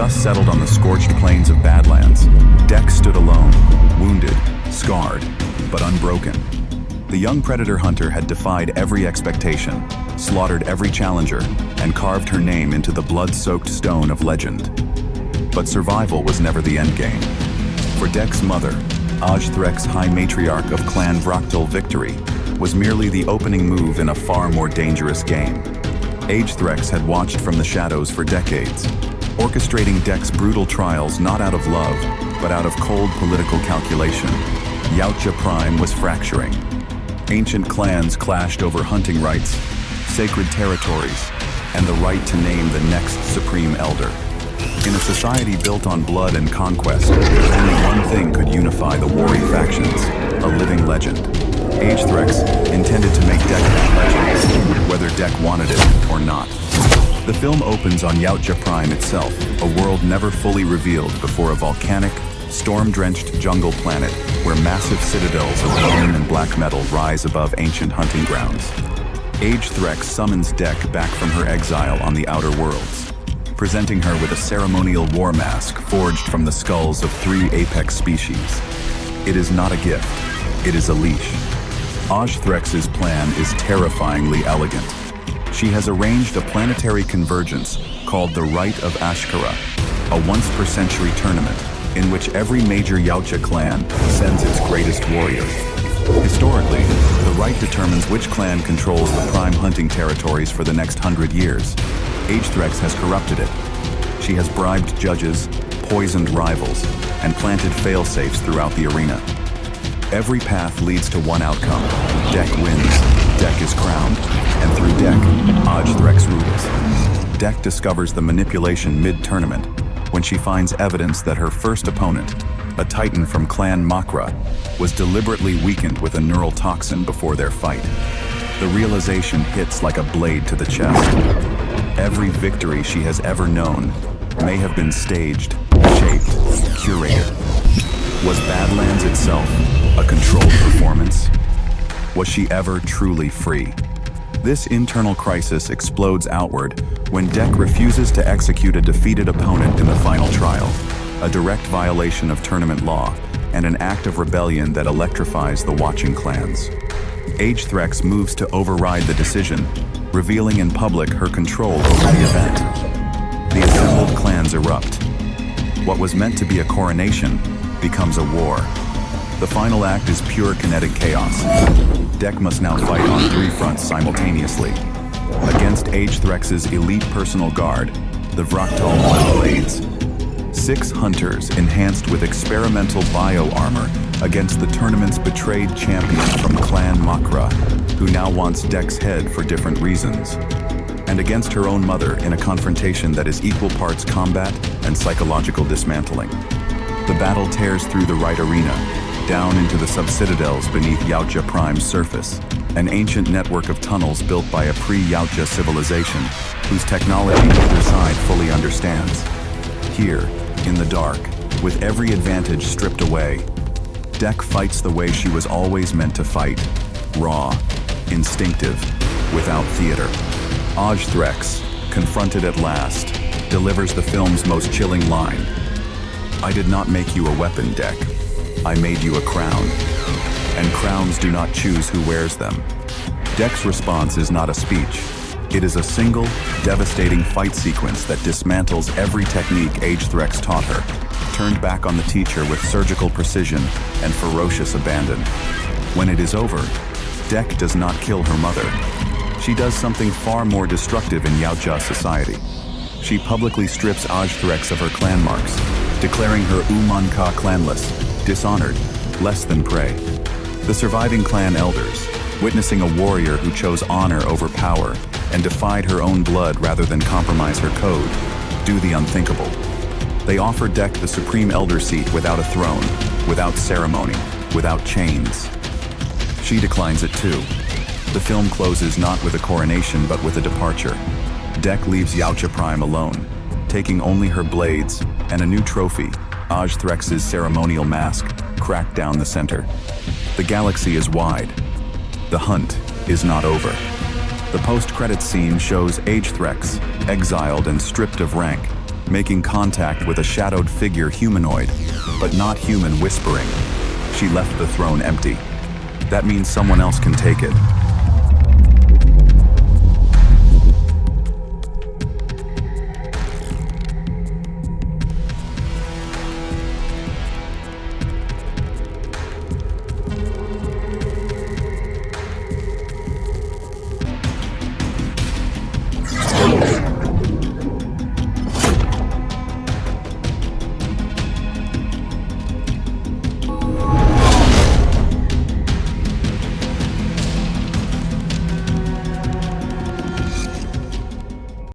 dust settled on the scorched plains of Badlands, Dex stood alone, wounded, scarred, but unbroken. The young predator hunter had defied every expectation, slaughtered every challenger, and carved her name into the blood-soaked stone of legend. But survival was never the endgame. For Dex's mother, Ajthrex, High Matriarch of Clan Vroctal Victory, was merely the opening move in a far more dangerous game. Ajthrex had watched from the shadows for decades, orchestrating Dex's brutal trials not out of love, but out of cold political calculation. Yautja Prime was fracturing. Ancient clans clashed over hunting rights, sacred territories, and the right to name the next supreme elder. In a society built on blood and conquest, only one thing could unify the warring factions: a living legend. Ajthrex intended to make Dek that legend, whether Dek wanted it or not. The film opens on Yautja Prime itself, a world never fully revealed before a volcanic, storm-drenched jungle planet where massive citadels of bone and black metal rise above ancient hunting grounds. Ajthrex summons Dek back from her exile on the Outer Worlds, presenting her with a ceremonial war mask forged from the skulls of 3 apex species. It is not a gift, it is a leash. Ajthrex's plan is terrifyingly elegant. She has arranged a planetary convergence called the Rite of Ashkara, a once-per-century tournament in which every major Yautja clan sends its greatest warrior. Historically, the Rite determines which clan controls the prime hunting territories for the next 100 years. Ajthrex has corrupted it. She has bribed judges, poisoned rivals, and planted fail-safes throughout the arena. Every path leads to one outcome. Dek wins, Dek is crowned, and through Dek, Ajthrex rules. Dek discovers the manipulation mid-tournament when she finds evidence that her first opponent, a titan from Clan Makra, was deliberately weakened with a neural toxin before their fight. The realization hits like a blade to the chest. Every victory she has ever known may have been staged, shaped, curated. Was Badlands itself a controlled performance? Was she ever truly free? This internal crisis explodes outward when Dek refuses to execute a defeated opponent in the final trial, a direct violation of tournament law and an act of rebellion that electrifies the watching clans. Ajthrex moves to override the decision, revealing in public her control over the event. The assembled clans erupt. What was meant to be a coronation becomes a war. The final act is pure kinetic chaos. Dek must now fight on 3 fronts simultaneously. Against Ajthrex's elite personal guard, the Vroctal Blades. 6 hunters enhanced with experimental bio-armor against the tournament's betrayed champion from Clan Makra, who now wants Dek's head for different reasons. And against her own mother in a confrontation that is equal parts combat and psychological dismantling. The battle tears through the right arena, down into the sub-citadels beneath Yautja Prime's surface, an ancient network of tunnels built by a pre-Yautja civilization, whose technology neither side fully understands. Here, in the dark, with every advantage stripped away, Dek fights the way she was always meant to fight, raw, instinctive, without theater. Ajthrex, confronted at last, delivers the film's most chilling line. "I did not make you a weapon, Dek. I made you a crown. And crowns do not choose who wears them." Dek's response is not a speech. It is a single, devastating fight sequence that dismantles every technique Ajthrex taught her, turned back on the teacher with surgical precision and ferocious abandon. When it is over, Dek does not kill her mother. She does something far more destructive in Yautja society. She publicly strips Ajthrex of her clan marks, declaring her Umanka clanless, dishonored, less than prey. The surviving clan elders, witnessing a warrior who chose honor over power and defied her own blood rather than compromise her code, do the unthinkable. They offer Dek the supreme elder seat without a throne, without ceremony, without chains. She declines it too. The film closes not with a coronation but with a departure. Dek leaves Yautja Prime alone, taking only her blades and a new trophy, Ajthrex's ceremonial mask, cracked down the center. The galaxy is wide. The hunt is not over. The post-credits scene shows Ajthrex, exiled and stripped of rank, making contact with a shadowed figure humanoid, but not human, whispering. She left the throne empty. That means someone else can take it,